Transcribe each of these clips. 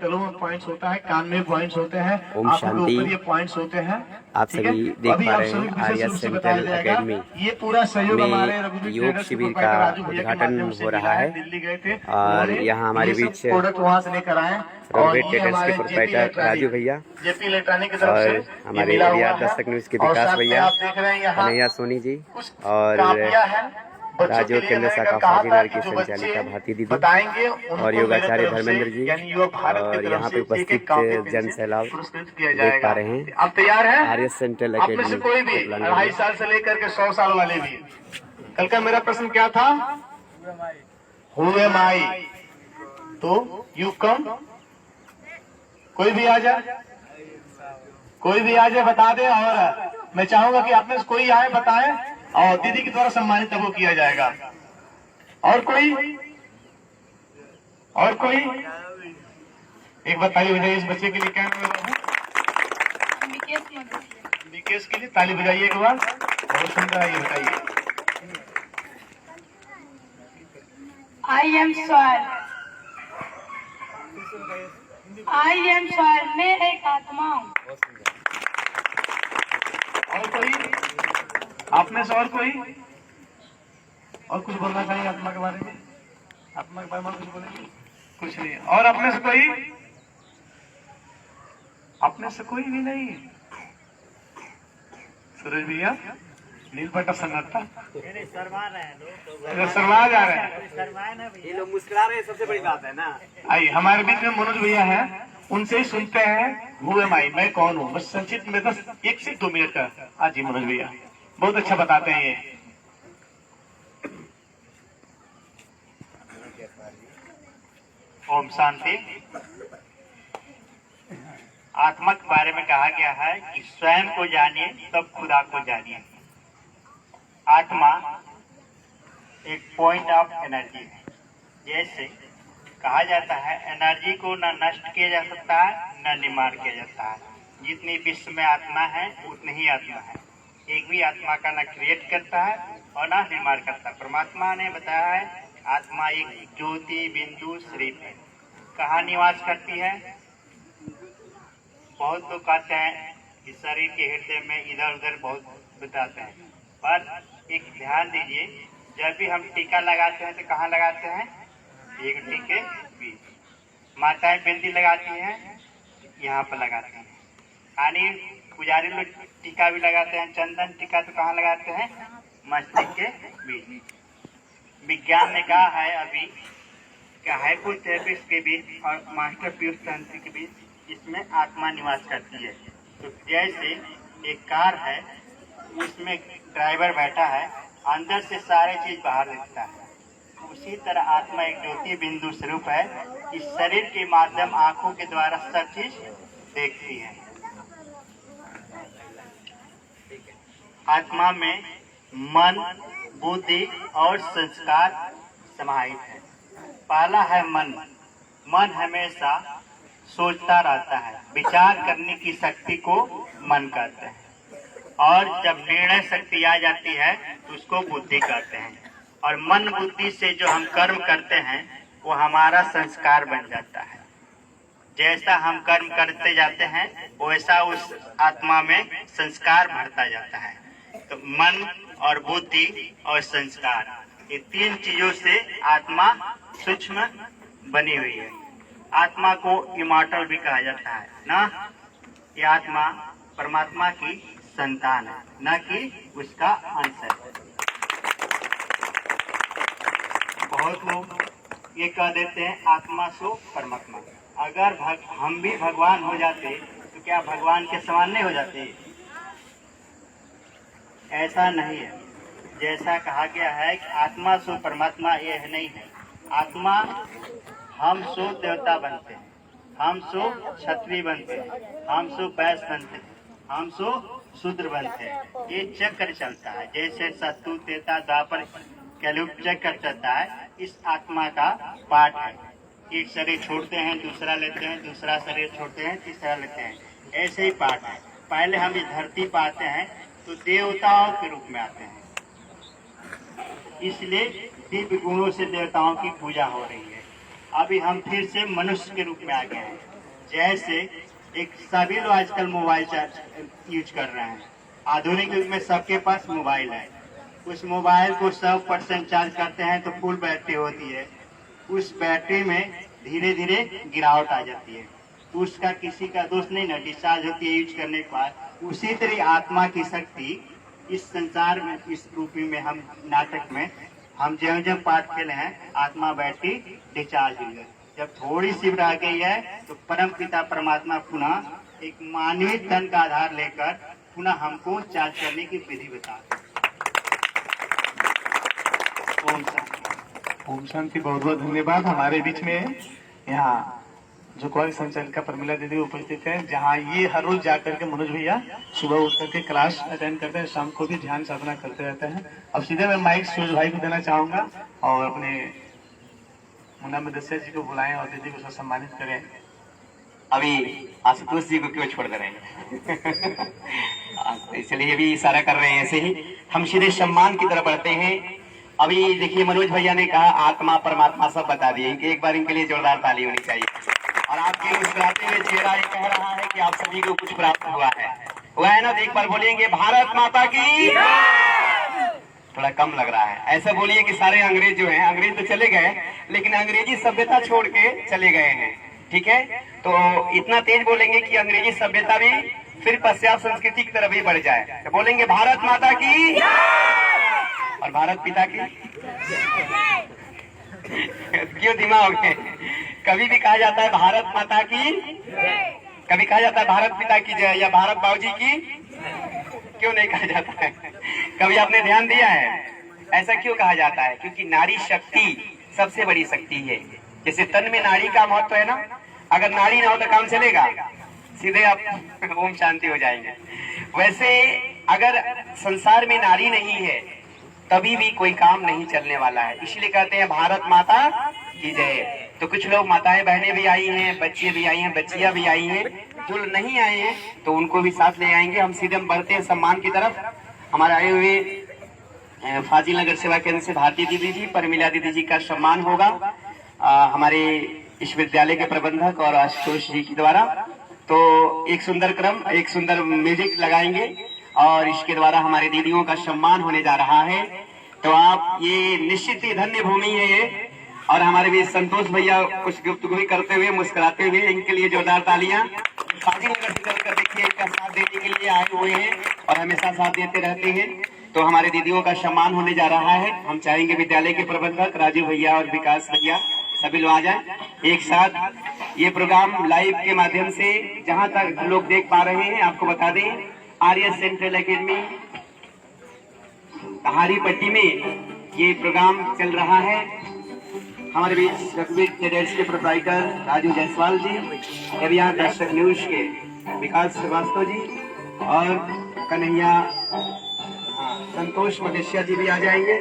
गलों में पॉइंट्स होता है, कान में पॉइंट्स होते हैं, ओम आंखों के शांति। ऊपर ये पॉइंट्स होते हैं। आप सभी देख पा रहे हैं आर्या सेंट्रल एकेडमी ये पूरा सहयोग हमारे में योग शिविर का उद्घाटन हो रहा है दिल्ली गए थे और यहाँ हमारे बीच प्रोडक्ट वहाँ से लेकर आए। रोडवे ट्रेडर्स के प्रोप्राइटर राजू भैया जेपी इलेक्ट्रॉनिक की तरफ से और हमारे रियाद दस्तक न्यूज के विकास भैया, कन्हैया सोनी जी और राज्य केंद्र शाखा फाजीनार की संचालिका भारती दीदी और योगाचार्य धर्मेंद्र जी और यहाँ पे उपस्थित जन सैलाब देख पा रहे हैं। अब तैयार है आर्य सेंट्रल आप में से कोई भी एकेडमी 2.5 साल से लेकर के 100 साल वाले भी। कल का मेरा प्रश्न क्या था? हु एम आई? तो यू कम, कोई भी आ जाए, कोई भी आ जाए बता दे। और मैं चाहूंगा कि आप में से कोई आए बताए और दीदी के द्वारा सम्मानित वो किया जाएगा। और कोई, और कोई एक बताइए मुझे इस बच्चे के लिए क्या नाम है? विकेश के लिए ताली बजाइए एक बार। बहुत सुंदर है, ये बताइए। I am soil, I am soil, मैं एक आत्मा हूँ। और कोई आप में से और कोई और कुछ बोलना चाहिए आत्मा के बारे में? आत्मा के बारे में कुछ बोलेंगे? कुछ नहीं। और अपने से कोई? अपने से कोई भी नहीं? सूरज भैया नीलपट्टा सन्नाटा शर्मा रहे हैं, शर्मा जा रहे हैं, ये लोग मुस्कुरा रहे हैं, सबसे बड़ी बात है ना। आइए हमारे बीच में मनोज भैया हैं, उनसे ही सुनते हैं हु एम आई, मैं कौन हूँ। बस संक्षिप्त में 1 से 2 मिनट का। हाँ जी मनोज भैया बहुत अच्छा बताते हैं ये। ओम शांति। आत्मा के बारे में कहा गया है कि स्वयं को जानिए तब खुदा को जानिए। आत्मा एक पॉइंट ऑफ एनर्जी है। जैसे कहा जाता है एनर्जी को न नष्ट किया जा सकता है न निर्माण किया जाता है। जितनी विश्व में आत्मा है उतनी ही आत्मा है। एक भी आत्मा का न क्रिएट करता है और न निर्माण करता है। परमात्मा ने बताया है आत्मा एक ज्योति बिंदु शरीफ है। कहाँ निवास करती है? बहुत लोग कहते हैं कि शरीर के हृदय में इधर उधर बहुत बताते हैं, पर एक ध्यान दीजिए, जब भी हम टीका लगाते हैं तो कहाँ लगाते हैं? एक टीके बीच। माताएं बिंदी लगाती हैं, यहाँ पर लगाती हैं। यानी पुजारी लोग टीका भी लगाते हैं, चंदन टीका तो कहाँ लगाते हैं? मस्तिष्क के बीच। विज्ञान ने कहा है अभी क्या हाइपोथैलेमस के बीच और मास्टर पीयूष तंत्र के बीच इसमें आत्मा निवास करती है। तो जैसे एक कार है, उसमें ड्राइवर बैठा है, अंदर से सारे चीज बाहर दिखता है। उसी तरह आत्मा एक ज्योति बिंदु स्वरूप है। इस शरीर के माध्यम आंखों के द्वारा सब चीज देखती है। आत्मा में मन, बुद्धि और संस्कार समाहित है। पहला है मन। मन हमेशा सोचता रहता है, विचार करने की शक्ति को मन कहते हैं। और जब निर्णय शक्ति आ जाती है तो उसको बुद्धि कहते हैं। और मन बुद्धि से जो हम कर्म करते हैं वो हमारा संस्कार बन जाता है। जैसा हम कर्म करते जाते हैं वैसा उस आत्मा में संस्कार बढ़ता जाता है। तो मन और बुद्धि और संस्कार, ये 3 चीजों से आत्मा सूक्ष्म बनी हुई है। आत्मा को इमॉर्टल भी कहा जाता है ना। ये आत्मा परमात्मा की संतान है, न कि उसका अंश है। बहुत लोग ये कह देते हैं आत्मा सो परमात्मा। अगर हम भी भगवान हो जाते तो क्या भगवान के समान नहीं हो जाते? ऐसा नहीं है। जैसा कहा गया है कि आत्मा सो परमात्मा, यह नहीं है। आत्मा हम सो देवता बनते हैं, हम सो क्षत्रिय बनते हैं, हम सो वैश्य बनते हैं, हम सो शूद्र बनते हैं। ये चक्र चलता है। जैसे सत्तु त्रेता द्वापर कलयुग चक्र चलता है, इस आत्मा का पाठ है। एक शरीर छोड़ते हैं, दूसरा लेते हैं, दूसरा शरीर छोड़ते हैं, तीसरा लेते हैं, ऐसे ही पाठ है। पहले हम इस धरती पर आते हैं तो देवताओं के रूप में आते हैं, इसलिए दिव्य गुणों से देवताओं की पूजा हो रही है। अभी हम फिर से मनुष्य के रूप में आ गए हैं। जैसे एक सभी लोग आजकल मोबाइल यूज कर रहे हैं। आधुनिक युग में सबके पास मोबाइल है। उस मोबाइल को 100% चार्ज करते हैं तो फुल बैटरी होती है। उस बैटरी में धीरे धीरे गिरावट आ जाती है, तो उसका किसी का दोष नहीं ना, डिस्चार्ज होती है यूज करने के बाद। उसी तरह आत्मा की शक्ति इस संसार में, इस रूपी में, हम नाटक में हम जब पाठ खेले हैं, आत्मा बैटरी डिस्चार्ज हुई है। जब थोड़ी सी रह गई है तो परम पिता परमात्मा पुनः एक मानवीय तन का आधार लेकर पुनः हमको चार्ज करने की विधि बता। ओम शांति। ओम शांति। बहुत बहुत धन्यवाद। हमारे बीच में यहाँ जो कॉलेज संचालिका प्रमिला दीदी उपस्थित है, जहाँ ये हर रोज जाकर के मनोज भैया सुबह उठ करके क्लास अटेंड करते हैं, शाम को भी ध्यान साधना करते रहते हैं। अब सीधे मैं माइक सूरज भाई को देना चाहूंगा और अपने मुन्ना मदस्या जी को बुलाएं और दीदी को सम्मानित करें। अभी आशुतोष जी को क्यों छोड़ रहे हैं? इसलिए भी इशारा कर रहे हैं। ऐसे ही हम सीधे सम्मान की तरफ बढ़ते हैं। अभी देखिए मनोज भैया ने कहा आत्मा परमात्मा सब बता दिए, इनके एक बार इनके लिए जोरदार ताली होनी चाहिए। और आपके मुस्कुराते हुए चेहरा ये कह रहा है कि आप सभी को कुछ प्राप्त हुआ है ना? तो एक बार बोलेंगे भारत माता की। थोड़ा कम लग रहा है, ऐसा बोलिए कि सारे अंग्रेज जो हैं, अंग्रेज तो चले गए लेकिन अंग्रेजी सभ्यता छोड़ के चले गए हैं, ठीक है? तो इतना तेज बोलेंगे कि अंग्रेजी सभ्यता भी फिर पश्चात संस्कृति की तरफ ही बढ़ जाए। तो बोलेंगे भारत माता की और भारत पिता की। क्यों दिमाग है? कभी भी कहा जाता है भारत माता की, कभी कहा जाता है भारत पिता की जय या भारत बाबूजी की, क्यों नहीं कहा जाता है? कभी आपने ध्यान दिया है ऐसा क्यों कहा जाता है? क्योंकि नारी शक्ति सबसे बड़ी शक्ति है। जैसे तन में नारी का महत्व है ना, अगर नारी ना हो तो काम चलेगा? सीधे आप ओम शांति हो जाएंगे। वैसे अगर संसार में नारी नहीं है तभी भी कोई काम नहीं चलने वाला है, इसलिए कहते हैं भारत माता की जय। तो कुछ लोग माताएं बहनें भी आई हैं, बच्चे भी आई हैं, बच्चियां भी आई हैं, जो नहीं आए हैं तो उनको भी साथ ले आएंगे। हम सीधे बढ़ते हैं सम्मान की तरफ। हमारे आए हुए फाजिल नगर सेवा केंद्र से भारती दीदी जी, परमिला दीदी जी का सम्मान होगा हमारे इस विद्यालय के प्रबंधक और आशुतोष जी के द्वारा। तो एक सुंदर क्रम, एक सुंदर म्यूजिक लगाएंगे और इसके द्वारा हमारे दीदियों का सम्मान होने जा रहा है। तो आप ये निश्चित ही धन्य भूमि है ये। और हमारे भी संतोष भैया कुछ गुफ्तगू करते हुए मुस्कुराते हुए, इनके लिए जोरदार तालियां। फाजिल नगर से चलकर देखिए इनका साथ देने के लिए आए हुए हैं और हमेशा साथ देते रहते हैं। तो हमारे दीदियों का सम्मान होने जा रहा है। हम चाहेंगे विद्यालय के प्रबंधक राजू भैया और विकास भैया सभी लोग आ जाएं एक साथ। ये प्रोग्राम लाइव के माध्यम से जहां तक लोग देख पा रहे हैं आपको बता दें, आर्य सेंट्रल एकेडमी हारी पट्टी में ये प्रोग्राम चल रहा है। हमारे बीच रघुवीर ट्रेडर्स के प्रोप्राइटर राजू जायसवाल जी, एवियार दर्शक न्यूज के विकास श्रीवास्तव जी और कन्हैया संतोष मदेशिया जी भी आ जाएंगे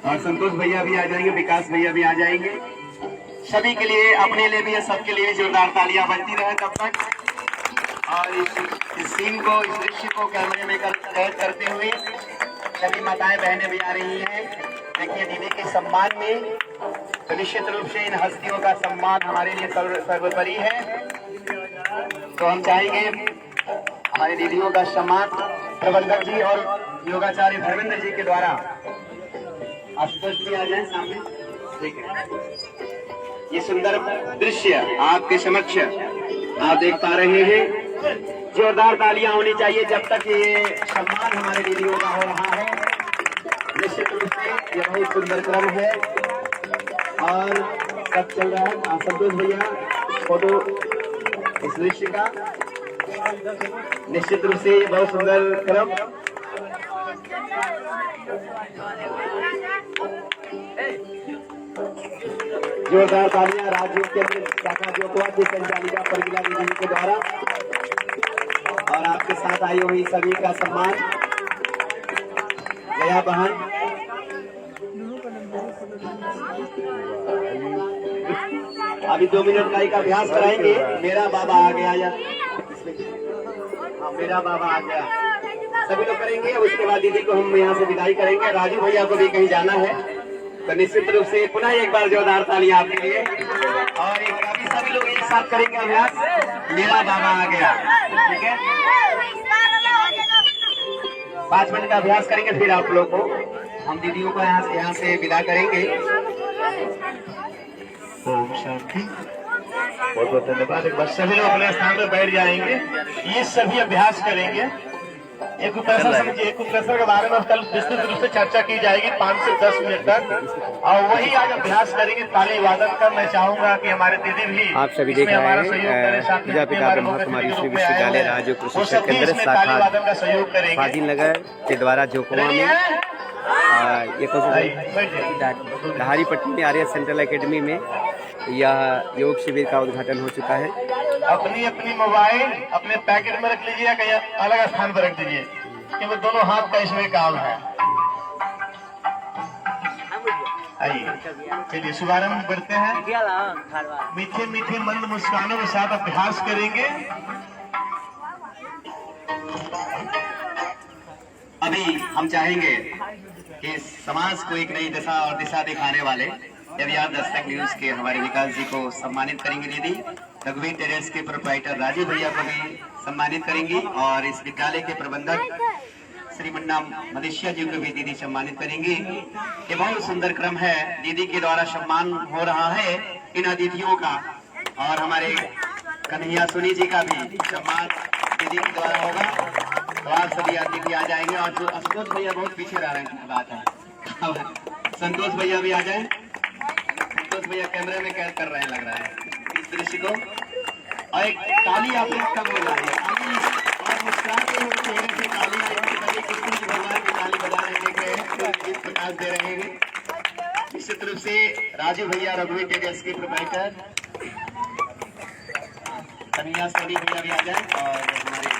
और संतोष भैया भी आ जाएंगे, विकास भैया भी आ जाएंगे। सभी के लिए, अपने लिए भी, सबके लिए जोरदार तालियां बजती रहे तब तक। और इस सीन को, इस दृश्य को कैमरे में कैद करते हुए सभी माताएं बहनें भी आ रही हैं। देखिए दीदी के सम्मान में, तो निश्चित रूप से इन हस्तियों का सम्मान हमारे लिए सर्वोपरि है। तो हम चाहेंगे हमारे दीदियों का सम्मान प्रबंधक जी और योगाचार्य धर्मेंद्र जी के द्वारा। आशुतोष जी आ जाए सामने, ठीक है? ये सुंदर दृश्य आपके समक्ष आप देख पा रहे हैं। जोरदार तालियां होनी चाहिए जब तक ये सम्मान हमारे दीदियों का हो रहा है। निश्चित रूप से ये बहुत सुंदर क्रम है और सब चल रहा है। संतोष भैया फोटो इस दृश्य का, निश्चित रूप से ये बहुत सुंदर क्रम। जोरदार तालियां राज्यों के शाखा जोतवा की संचालिका प्रमिला दीदी के द्वारा और आपके साथ आई हुई सभी का सम्मान। जया बहन, अभी 2 मिनट का एक अभ्यास कराएंगे। मेरा बाबा आ गया या मेरा बाबा आ गया, सभी लोग करेंगे। उसके बाद दीदी को हम यहाँ से विदाई करेंगे। राजू भैया को भी कहीं जाना है, तो निश्चित रूप से पुनः एक बार जोरदार तालियां आपके लिए। और एक सभी लोग साथ करेंगे अभ्यास। मेरा बाबा आ गया, ठीक है। 5 मिनट का अभ्यास करेंगे, फिर आप लोग को हम दीदियों को यहाँ से विदा करेंगे। ओम शांति। बहुत बहुत धन्यवाद। एक बार सभी लोग अपने स्थान पर बैठ जाएंगे। ये सभी अभ्यास करेंगे। एक्यूप्रेशर समझिए, एक्यूप्रेशर के बारे में कल विस्तृत रूप से चर्चा की जाएगी 5 से 10 मिनट तक, और वही आज अभ्यास करेंगे ताली वादन का। मैं चाहूंगा कि हमारे दीदी भी आप सभी देख रहे हैं प्रजापिता ब्रह्मा कुमारी श्री विश्वविद्यालय राज्य प्रशिक्षण केंद्र शाखा फाजिल नगर के द्वारा जोकोवा में ये लहारीपट्टी में आर्य सेंट्रल एकेडमी में यह योग शिविर का उद्घाटन हो चुका है। अपनी अपनी मोबाइल अपने पैकेट में रख लीजिए, कहीं अलग स्थान पर रख दीजिए, क्योंकि दोनों हाथ का इसमें काम है। आइए चलिए शुभारंभ करते हैं। मीठे मीठे मंद मुस्कानों के साथ अभ्यास करेंगे। अभी हम चाहेंगे कि समाज को एक नई दशा और दिशा दिखाने वाले एविआर दस्तक न्यूज के हमारे विकास जी को सम्मानित करेंगे। दीदी रघुवीर टेरेस के प्रोप्राइटर राजीव भैया को भी सम्मानित करेंगी, और इस विद्यालय के प्रबंधक श्री मुन्ना मदेशिया जी को भी दीदी सम्मानित करेंगी। ये बहुत सुंदर क्रम है, दीदी के द्वारा सम्मान हो रहा है इन अतिथियों का, और हमारे कन्हैया सोनी जी का भी सम्मान दीदी के द्वारा होगा। तो आप सभी अतिथि आ जाएंगे, और जो संतोष भैया बहुत पीछे रह रहे हैं बात है, संतोष भैया भी आ जाए। संतोष भैया कैमरे में कैद कर रहे हैं लग रहा है इस दृश्य को। और एक ताली आप लोग कम हो रही है और मुस्कुराते हुए चेहरे से ताली कृष्ण भगवान की ताली बजा रहे देख रहे हैं, प्रकाश दे रहे हैं। निश्चित रूप से राजू भैया रघुवीर टेरेस के प्रोप्राइटर कन्हैया सोनी भैया भी आ जाए, और हमारे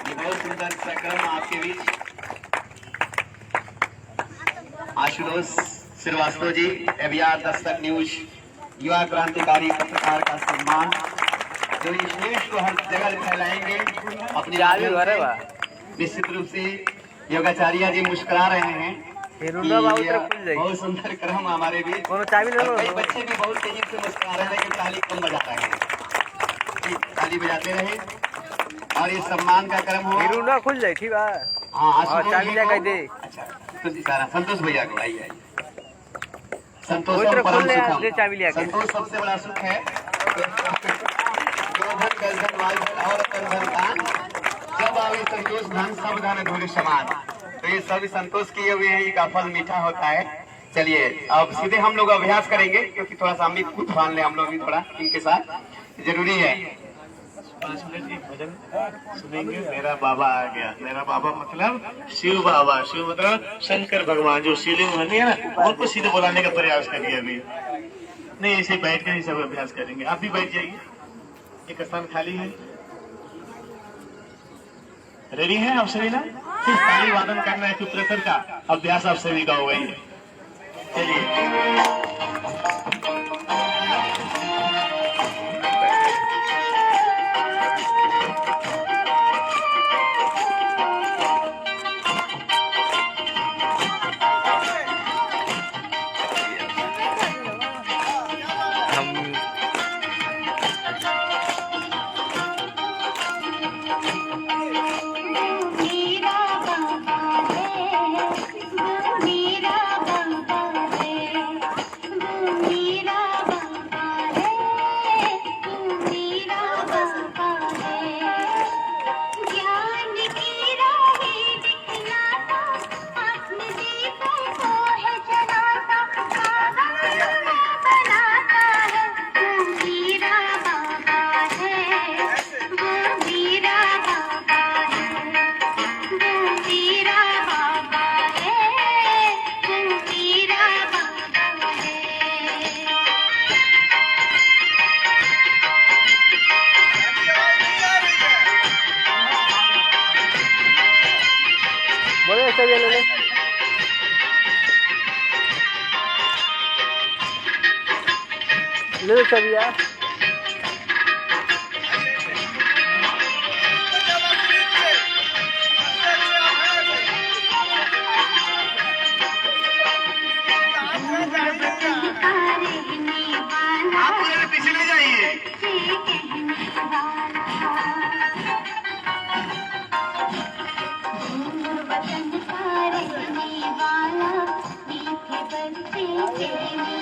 ये बहुत सुंदर कार्यक्रम आपके बीच आशुतोष श्रीवास्तव जी एविआर दस्तक न्यूज युवा क्रांतिकारी पत्रकार का सम्मान, जो इस न्यूज को हर जगह फैलाएंगे अपनी। निश्चित रूप से योगाचार्य जी मुस्कुरा रहे हैं, बहुत सुंदर क्रम हमारे बीच। कई बच्चे भी बहुत तेजी से मुस्कुरा रहे हैं, लेकिन ताली कम बजाता है, ताली बजाते रहे। और ये सम्मान का क्रम हो खुल जाए, ठीक है। अच्छा संतोष भैया को आइए। संतोष संतोष सबसे बड़ा सुख है, और जब आवे संतोष धन सब धन धूल समान। तो ये सभी संतोष किए हुए हैं, का फल मीठा होता है। चलिए अब सीधे हम लोग अभ्यास करेंगे, क्योंकि थोड़ा सा हम खुद बांध ले, हम लोग भी थोड़ा इनके साथ जरूरी है। 5 मिनट की भजन सुनेंगे। मेरा बाबा आ गया। मेरा बाबा मतलब शिव बाबा, शिव मतलब शंकर भगवान, जो शिवलिंग बनी है ना, उनको सीधे बुलाने का प्रयास करिए। अभी नहीं, ऐसे बैठ कर ही सब अभ्यास करेंगे। आप भी बैठ जाइए, एक स्थान खाली है। रेडी है आप सभी ना? सिर्फ ताली वादन करना है, एक्यूप्रेशर का अभ्यास आप सभी का होगा। चलिए ले चलिए। आप पीछे ले जाइए। था